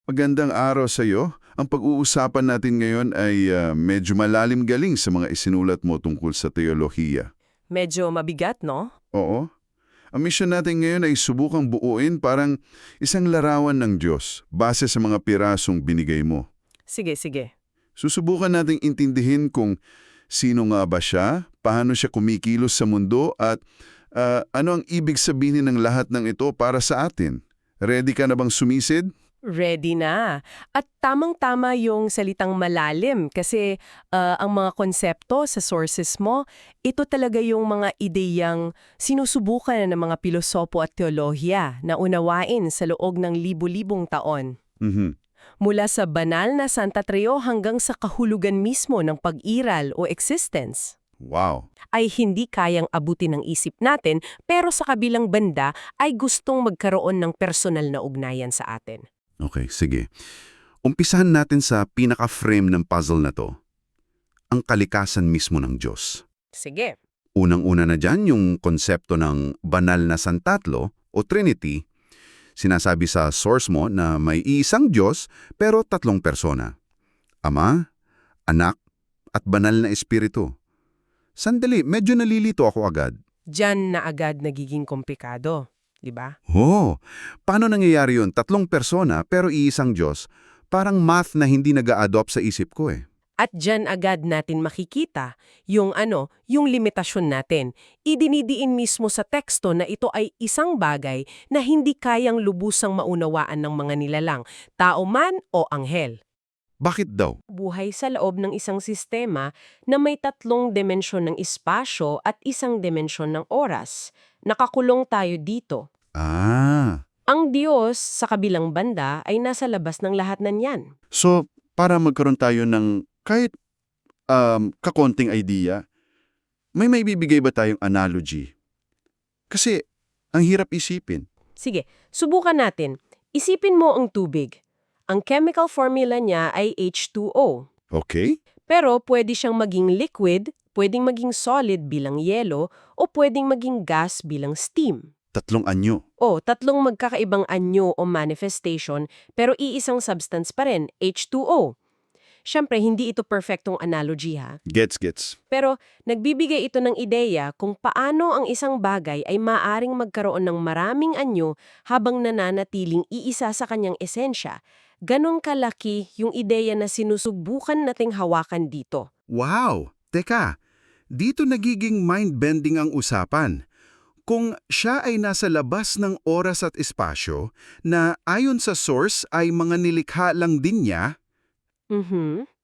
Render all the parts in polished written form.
Magandang araw sa iyo. Ang pag-uusapan natin ngayon ay medyo malalim galing sa mga isinulat mo tungkol sa teolohiya. Medyo mabigat, no? Oo. Ang misyon natin ngayon ay subukang buuin parang isang larawan ng Diyos base sa mga pirasong binigay mo. Sige, sige. Susubukan nating intindihin kung sino nga ba siya, paano siya kumikilos sa mundo at ano ang ibig sabihin ng lahat ng ito para sa atin. Ready ka na bang sumisid? Ready na. At tamang-tama yung salitang malalim kasi ang mga konsepto sa sources mo, ito talaga yung mga ideyang sinusubukan ng mga pilosopo at teolohiya na unawain sa loob ng libu-libong taon. Mhm. Mula sa banal na Santa Trio hanggang sa kahulugan mismo ng pag-iral o existence. Wow. Ay hindi kayang abutin ng isip natin pero sa kabilang banda ay gustong magkaroon ng personal na ugnayan sa atin. Okay, sige. Umpisahan natin sa pinaka-frame ng puzzle na to. Ang kalikasan mismo ng Diyos. Sige. Unang-una na dyan yung konsepto ng banal na santatlo o Trinity. Sinasabi sa source mo na may iisang Diyos pero tatlong persona. Ama, Anak, at banal na Espiritu. Sandali, medyo nalilito ako agad. Diyan na agad nagiging komplikado, di ba? Oh, paano nangyayari yun? Tatlong persona pero iisang Diyos. Parang math na hindi nag-a-adopt sa isip ko eh. At diyan agad natin makikita yung yung limitasyon natin. Idinidiin mismo sa teksto na ito ay isang bagay na hindi kayang lubusang maunawaan ng mga nilalang, tao man o anghel. Bakit daw? Buhay sa loob ng isang sistema na may tatlong dimensyon ng espasyo at isang dimensyon ng oras. Nakakulong tayo dito. Ah, Ang Diyos sa kabilang banda ay nasa labas ng lahat ng yan. so para magkaroon tayo ng kahit kakonting idea, may bibigay ba tayong analogy? Kasi ang hirap isipin. Sige, subukan natin. Isipin mo ang tubig. Ang chemical formula niya ay H2O. Okay? Pero pwede siyang maging liquid, pwedeng maging solid bilang yelo, o pwedeng maging gas bilang steam. Tatlong anyo. O, tatlong magkakaibang anyo o manifestation, pero iisang substance pa rin, H2O. Siyempre, hindi ito perfectong analogy ha. Gets. Pero nagbibigay ito ng ideya kung paano ang isang bagay ay maaring magkaroon ng maraming anyo habang nananatiling iisa sa kanyang esensya. Ganon kalaki yung ideya na sinusubukan nating hawakan dito. Wow! Teka, dito nagiging mind-bending ang usapan. Kung siya ay nasa labas ng oras at espasyo na ayon sa source ay mga nilikha lang din niya,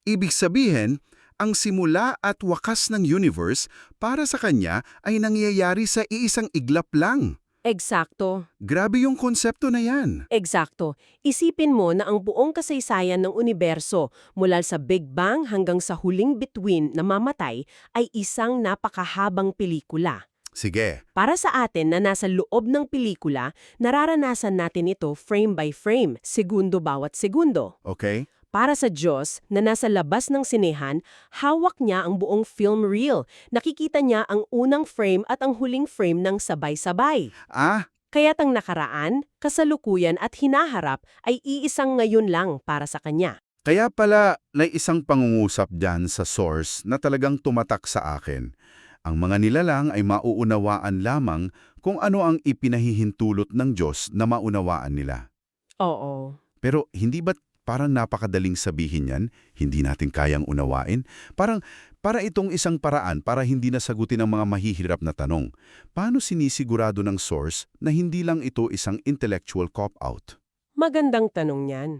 ibig sabihin, ang simula at wakas ng universe para sa kanya ay nangyayari sa iisang iglap lang. Eksakto. Grabe yung konsepto na yan. Eksakto. Isipin mo na ang buong kasaysayan ng universo mula sa Big Bang hanggang sa huling bituin na mamatay ay isang napakahabang pelikula. Sige. Para sa atin na nasa loob ng pelikula, nararanasan natin ito frame by frame, segundo bawat segundo. Okay? Para sa Diyos na nasa labas ng sinehan, hawak niya ang buong film reel. Nakikita niya ang unang frame at ang huling frame ng sabay-sabay. Ah, Kaya't ang nakaraan, kasalukuyan at hinaharap ay iisang ngayon lang para sa kanya. kaya pala may isang pangungusap dyan sa source na talagang tumatak sa akin. Ang mga nilalang ay mauunawaan lamang kung ano ang ipinahihintulot ng Diyos na maunawaan nila. Oo. Pero hindi ba parang napakadaling sabihin yan, hindi natin kayang unawain? Para itong isang paraan para hindi nasagutin ang mga mahihirap na tanong. Paano sinisigurado ng source na hindi lang ito isang intellectual cop-out? Magandang tanong yan.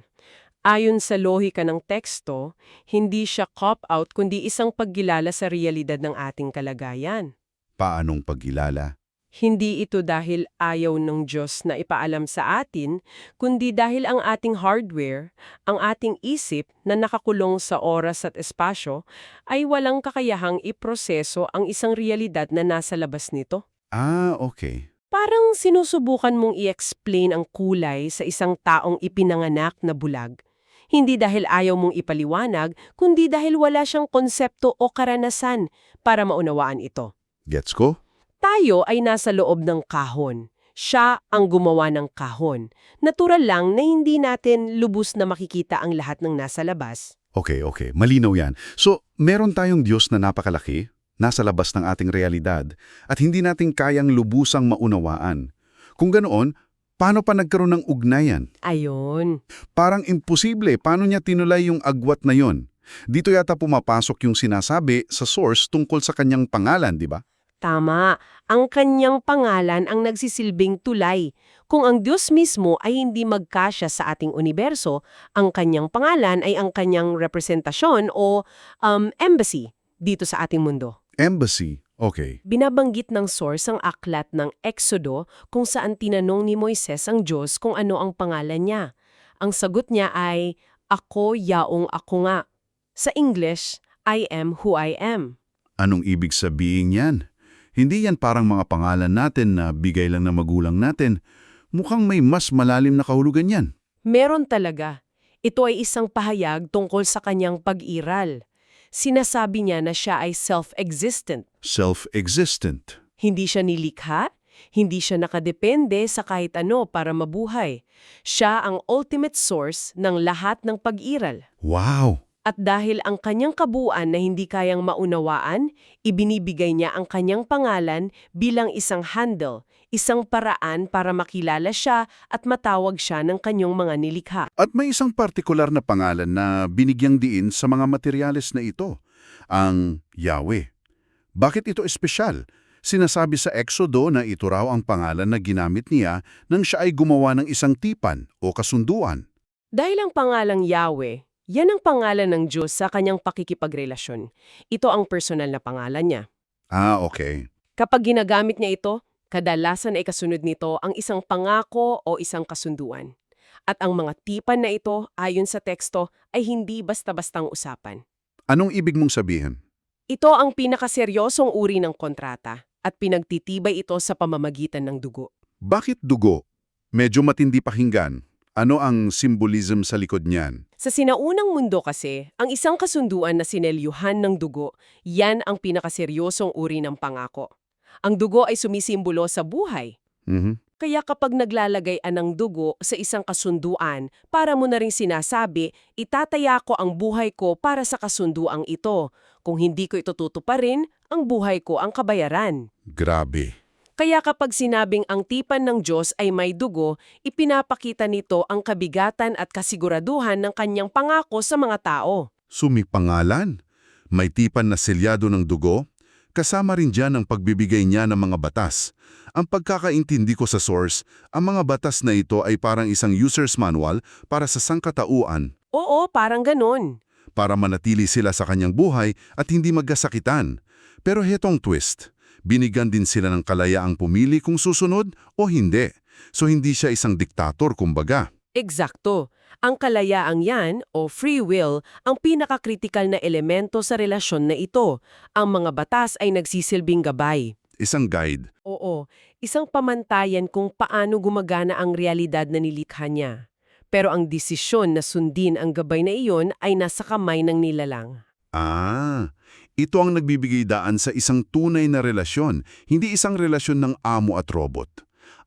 Ayon sa lohika ng teksto, hindi siya cop-out kundi isang paggilala sa realidad ng ating kalagayan. Paanong pagkilala? Hindi ito dahil ayaw ng Diyos na ipaalam sa atin, kundi dahil ang ating hardware, ang ating isip na nakakulong sa oras at espasyo, ay walang kakayahang iproseso ang isang realidad na nasa labas nito. Ah, okay. Parang sinusubukan mong i-explain ang kulay sa isang taong ipinanganak na bulag. Hindi dahil ayaw mong ipaliwanag, kundi dahil wala siyang konsepto o karanasan para maunawaan ito. Gets ko? Tayo ay nasa loob ng kahon. Siya ang gumawa ng kahon. Natural lang na hindi natin lubos na makikita ang lahat ng nasa labas. Okay. Malinaw yan. So, meron tayong Diyos na napakalaki, nasa labas ng ating realidad, at hindi natin kayang lubusang maunawaan. Kung ganoon, paano pa nagkaroon ng ugnayan? Ayun. Parang imposible. Paano niya tinulay yung agwat na yon? Dito yata pumapasok yung sinasabi sa source tungkol sa kanyang pangalan, di ba? Tama, ang kanyang pangalan ang nagsisilbing tulay. Kung ang Diyos mismo ay hindi magkasya sa ating universo, ang kanyang pangalan ay ang kanyang representasyon o embassy dito sa ating mundo. Embassy. Okay. Binabanggit ng source ang aklat ng Exodo kung saan tinanong ni Moises ang Diyos kung ano ang pangalan niya. Ang sagot niya ay, "Ako yaong ako nga." Sa English, "I am who I am." Anong ibig sabihin yan? Hindi yan parang mga pangalan natin na bigay lang ng magulang natin. Mukhang may mas malalim na kahulugan yan. Meron talaga. Ito ay isang pahayag tungkol sa kanyang pag-iral. Sinasabi niya na siya ay self-existent. Self-existent. Hindi siya nilikha, hindi siya nakadepende sa kahit ano para mabuhay. Siya ang ultimate source ng lahat ng pag-iral. Wow! At dahil ang kanyang kabuuan na hindi kayang maunawaan, ibinibigay niya ang kanyang pangalan bilang isang handle, isang paraan para makilala siya at matawag siya ng kanyang mga nilikha. At may isang partikular na pangalan na binigyang diin sa mga materyales na ito, ang Yahweh. Bakit ito espesyal? Sinasabi sa Exodo na ito raw ang pangalan na ginamit niya nang siya ay gumawa ng isang tipan o kasunduan. Dahil ang pangalang Yahweh, yan ang pangalan ng Diyos sa kanyang pakikipagrelasyon. Ito ang personal na pangalan niya. Ah, okay. Kapag ginagamit niya ito, kadalasan ay kasunod nito ang isang pangako o isang kasunduan. At ang mga tipan na ito, ayon sa teksto, ay hindi basta-bastang usapan. Anong ibig mong sabihin? Ito ang pinakaseryosong uri ng kontrata at pinagtitibay ito sa pamamagitan ng dugo. Bakit dugo? Medyo matindi pakinggan. Ano ang symbolism sa likod niyan? Sa sinaunang mundo kasi, ang isang kasunduan na sinelyuhan ng dugo, yan ang pinakaseryosong uri ng pangako. Ang dugo ay sumisimbolo sa buhay. Kaya kapag naglalagay ng dugo sa isang kasunduan, para mo na rin sinasabi, itataya ko ang buhay ko para sa kasunduang ito. Kung hindi ko ito tutuparin, ang buhay ko ang kabayaran. Grabe. Kaya kapag sinabing ang tipan ng Diyos ay may dugo, ipinapakita nito ang kabigatan at kasiguraduhan ng kanyang pangako sa mga tao. Sumipangalan? May tipan na selyado ng dugo? Kasama rin dyan ang pagbibigay niya ng mga batas. Ang pagkakaintindi ko sa source, ang mga batas na ito ay parang isang user's manual para sa sangkatauan, Oo, parang ganun. para manatili sila sa kanyang buhay at hindi magkasakitan. Pero hetong twist. Binigyan din sila ng kalayaang pumili kung susunod o hindi. So hindi siya isang diktator kumbaga. Eksakto. Ang kalayaang yan, o free will, ang pinakakritikal na elemento sa relasyon na ito. Ang mga batas ay nagsisilbing gabay. Isang guide. Oo, isang pamantayan kung paano gumagana ang realidad na nilikha niya. Pero ang desisyon na sundin ang gabay na iyon ay nasa kamay ng nilalang. Ah, ito ang nagbibigay daan sa isang tunay na relasyon, hindi isang relasyon ng amo at robot.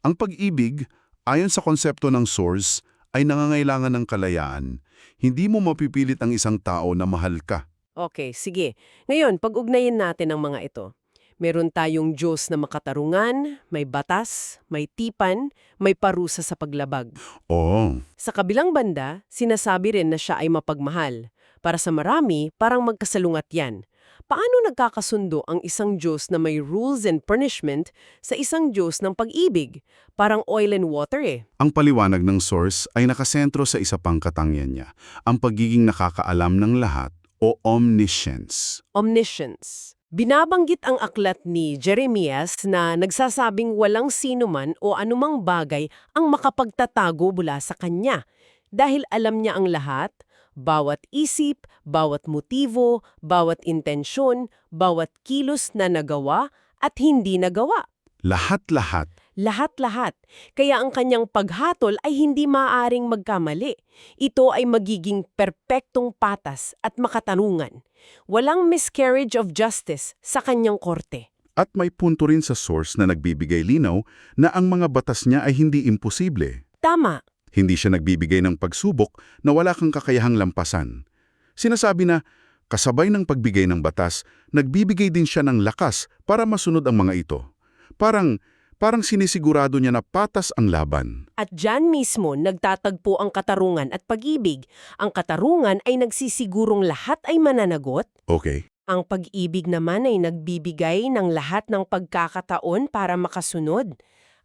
Ang pag-ibig, ayon sa konsepto ng source, ay nangangailangan ng kalayaan. Hindi mo mapipilit ang isang tao na mahal ka. Okay, sige. Ngayon, pag-ugnayin natin ang mga ito. Meron tayong Diyos na makatarungan, may batas, may tipan, may parusa sa paglabag. Oo. Sa kabilang banda, sinasabi rin na siya ay mapagmahal. Para sa marami, parang magkasalungat yan. Paano nagkakasundo ang isang Diyos na may rules and punishment sa isang Diyos ng pag-ibig? Parang oil and water eh. Ang paliwanag ng source ay nakasentro sa isa pang katangian niya, ang pagiging nakakaalam ng lahat o omniscience. Omniscience. Binabanggit ang aklat ni Jeremias na nagsasabing walang sino man o anumang bagay ang makapagtatago mula sa kanya. Dahil alam niya ang lahat, bawat isip, bawat motibo, bawat intensyon, bawat kilos na nagawa at hindi nagawa. Lahat-lahat. Lahat-lahat. Kaya ang kanyang paghatol ay hindi maaaring magkamali. Ito ay magiging perpektong patas at makatarungan. Walang miscarriage of justice sa kanyang korte. At may punto rin sa source na nagbibigay linaw na ang mga batas niya ay hindi imposible. Tama. Hindi siya nagbibigay ng pagsubok na wala kang kakayahang lampasan. Sinasabi na, kasabay ng pagbigay ng batas, nagbibigay din siya ng lakas para masunod ang mga ito. Parang sinisigurado niya na patas ang laban. At dyan mismo nagtatagpo ang katarungan at pag-ibig. Ang katarungan ay nagsisigurong lahat ay mananagot. Okay. Ang pag-ibig naman ay nagbibigay ng lahat ng pagkakataon para makasunod.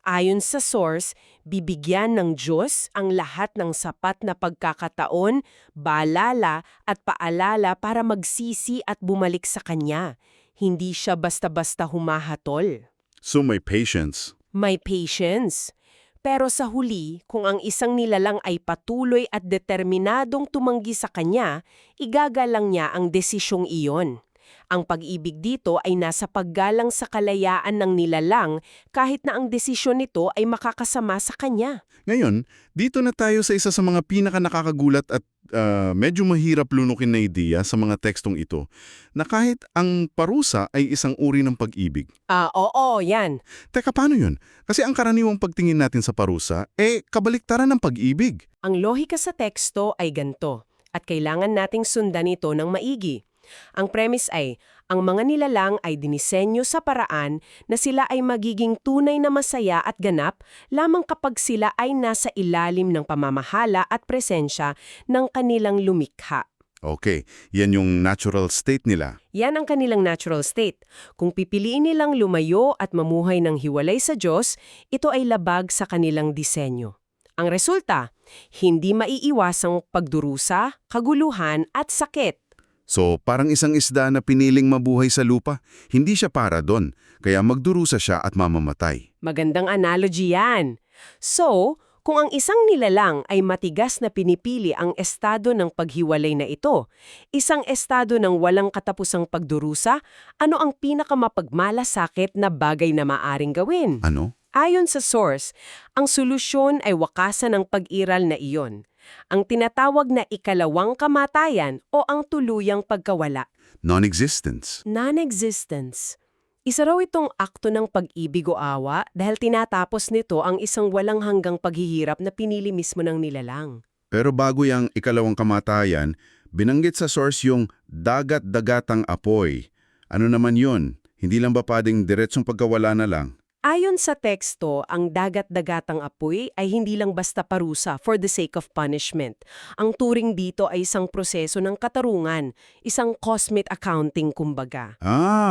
Ayon sa source, bibigyan ng Diyos ang lahat ng sapat na pagkakataon, balala at paalala para magsisi at bumalik sa Kanya. Hindi siya basta-basta humahatol. So may patience. May patience. Pero sa huli, kung ang isang nilalang ay patuloy at determinadong tumanggi sa Kanya, igagalang niya ang desisyong iyon. Ang pag-ibig dito ay nasa paggalang sa kalayaan ng nilalang kahit na ang desisyon nito ay makakasama sa kanya. Ngayon, dito na tayo sa isa sa mga pinaka-nakakagulat at medyo mahirap lunukin na ideya sa mga tekstong ito, na kahit ang parusa ay isang uri ng pag-ibig. Oo, yan. Teka, paano yun? Kasi ang karaniwang pagtingin natin sa parusa, kabaliktaran ng pag-ibig. Ang lohika sa teksto ay ganito, at kailangan nating sundan ito ng maigi. Ang premise ay, ang mga nilalang ay dinisenyo sa paraan na sila ay magiging tunay na masaya at ganap lamang kapag sila ay nasa ilalim ng pamamahala at presensya ng kanilang lumikha. Okay, yan yung natural state nila. Yan ang kanilang natural state. Kung pipiliin nilang lumayo at mamuhay ng hiwalay sa Diyos, ito ay labag sa kanilang disenyo. Ang resulta, hindi maiiwasang pagdurusa, kaguluhan at sakit. So, parang isang isda na piniling mabuhay sa lupa, hindi siya para doon, kaya magdurusa siya at mamamatay. Magandang analogy yan. So, kung ang isang nilalang ay matigas na pinipili ang estado ng paghiwalay na ito, isang estado ng walang katapusang pagdurusa, ano ang pinakamapagmalasakit na bagay na maaring gawin? Ano? Ayon sa source, ang solusyon ay wakasan ng pag-iral na iyon. Ang tinatawag na ikalawang kamatayan o ang tuluyang pagkawala. Non-existence. Non-existence. Isa raw itong akto ng pag-ibig o awa dahil tinatapos nito ang isang walang hanggang paghihirap na pinili mismo ng nilalang. Pero bago yung ikalawang kamatayan, binanggit sa source yung dagat-dagatang apoy. Ano naman yun? Hindi lang ba pwedeng diretsong pagkawala na lang? Ayon sa teksto, ang dagat-dagatang apoy ay hindi lang basta parusa for the sake of punishment. Ang turing dito ay isang proseso ng katarungan, isang cosmic accounting kumbaga.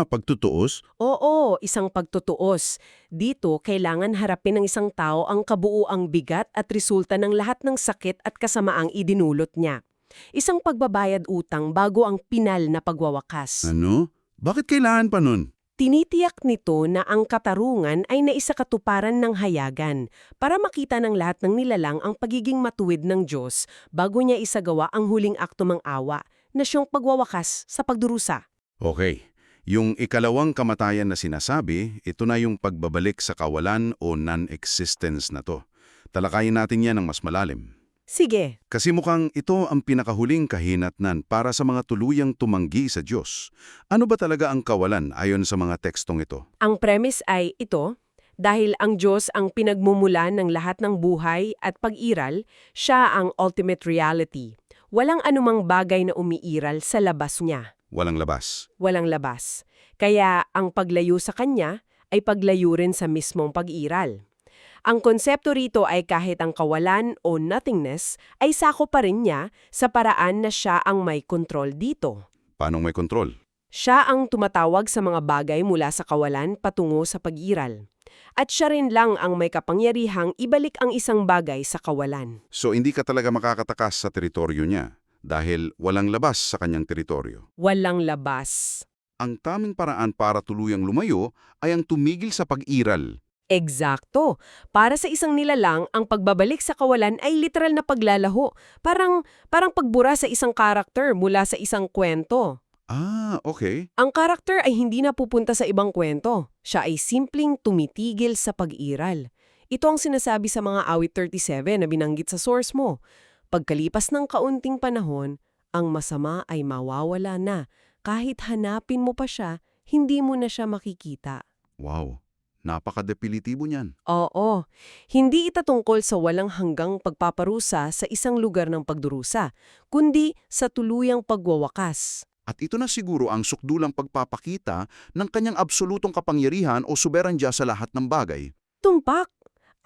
Pagtutuos? Oo, isang pagtutuos. Dito, kailangan harapin ng isang tao ang kabuuang bigat at resulta ng lahat ng sakit at kasamaang idinulot niya. Isang pagbabayad utang bago ang pinal na pagwawakas. Ano? Bakit kailangan pa nun? Tinitiyak nito na ang katarungan ay naisakatuparan ng hayagan para makita ng lahat ng nilalang ang pagiging matuwid ng Diyos bago niya isagawa ang huling akto ng awa na siyang pagwawakas sa pagdurusa. Okay. Yung ikalawang kamatayan na sinasabi, ito na yung pagbabalik sa kawalan o non-existence na to. Talakayin natin yan ng mas malalim. Sige. Kasi mukhang ito ang pinakahuling kahinatnan para sa mga tuluyang tumanggi sa Diyos. Ano ba talaga ang kawalan ayon sa mga tekstong ito? Ang premise ay ito, dahil ang Diyos ang pinagmumulan ng lahat ng buhay at pag-iral, siya ang ultimate reality. Walang anumang bagay na umiiral sa labas niya. Walang labas. Walang labas. Kaya ang paglayo sa Kanya ay paglayo rin sa mismong pag-iral. Ang konsepto rito ay kahit ang kawalan o nothingness ay sako pa rin niya sa paraan na siya ang may kontrol dito. Paano may kontrol? Siya ang tumatawag sa mga bagay mula sa kawalan patungo sa pag-iral. At siya rin lang ang may kapangyarihang ibalik ang isang bagay sa kawalan. So hindi ka talaga makakatakas sa teritoryo niya dahil walang labas sa kanyang teritoryo. Walang labas. Ang taming paraan para tuluyang lumayo ay ang tumigil sa pag-iral. Eksakto. Para sa isang nilalang, ang pagbabalik sa kawalan ay literal na paglalaho. Parang pagbura sa isang karakter mula sa isang kwento. Okay. Ang karakter ay hindi na pupunta sa ibang kwento. Siya ay simpleng tumitigil sa pag-iral. Ito ang sinasabi sa mga awit 37 na binanggit sa source mo. Pagkalipas ng kaunting panahon, ang masama ay mawawala na. Kahit hanapin mo pa siya, hindi mo na siya makikita. Wow, napaka-definitibo niyan. Oo, hindi ito tungkol sa walang hanggang pagpaparusa sa isang lugar ng pagdurusa, kundi sa tuluyang pagwawakas. At ito na siguro ang sukdulang pagpapakita ng kanyang absolutong kapangyarihan o soberanya sa lahat ng bagay. Tumpak!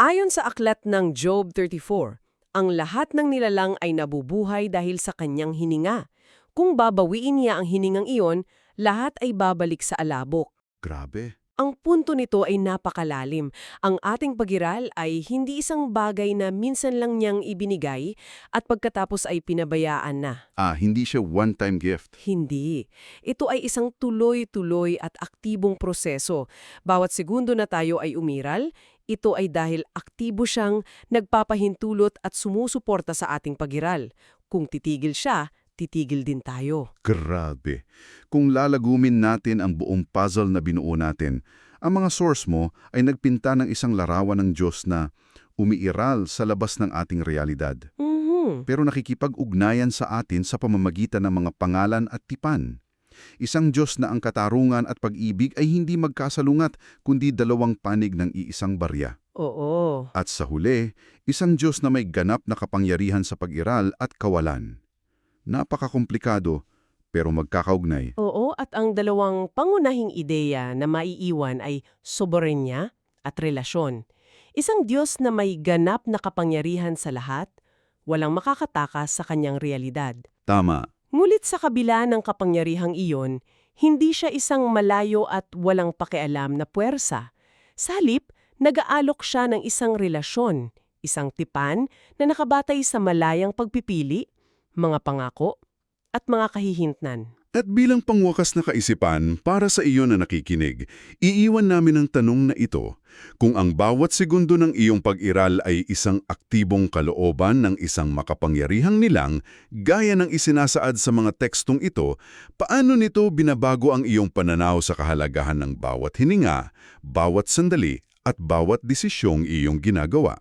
Ayon sa aklat ng Job 34, ang lahat ng nilalang ay nabubuhay dahil sa kanyang hininga. Kung babawiin niya ang hiningang iyon, lahat ay babalik sa alabok. Grabe. Ang punto nito ay napakalalim. Ang ating pagiral ay hindi isang bagay na minsan lang niyang ibinigay at pagkatapos ay pinabayaan na. Hindi siya one-time gift. Hindi. Ito ay isang tuloy-tuloy at aktibong proseso. Bawat segundo na tayo ay umiral, ito ay dahil aktibo siyang nagpapahintulot at sumusuporta sa ating pagiral. Kung titigil siya, titigil din tayo. Grabe. Kung lalagumin natin ang buong puzzle na binuo natin, ang mga source mo ay nagpinta ng isang larawan ng Diyos na umiiral sa labas ng ating realidad. Pero nakikipag-ugnayan sa atin sa pamamagitan ng mga pangalan at tipan. Isang Diyos na ang katarungan at pag-ibig ay hindi magkasalungat kundi dalawang panig ng iisang barya. Oo. At sa huli, isang Diyos na may ganap na kapangyarihan sa pag-iral at kawalan. Napakakomplikado, pero magkakaugnay. Oo, at ang dalawang pangunahing ideya na maiiwan ay soberenya at relasyon. Isang Diyos na may ganap na kapangyarihan sa lahat, walang makakatakas sa kanyang realidad. Tama. Ngulit sa kabila ng kapangyarihang iyon, hindi siya isang malayo at walang pakialam na puwersa. Sa halip, nag-aalok siya ng isang relasyon, isang tipan na nakabatay sa malayang pagpipili, mga pangako, at mga kahihintnan. At bilang pangwakas na kaisipan para sa iyo na nakikinig, iiwan namin ang tanong na ito. Kung ang bawat segundo ng iyong pag-iral ay isang aktibong kalooban ng isang makapangyarihang nilang, gaya ng isinasaad sa mga tekstong ito, paano nito binabago ang iyong pananaw sa kahalagahan ng bawat hininga, bawat sandali, at bawat desisyong iyong ginagawa?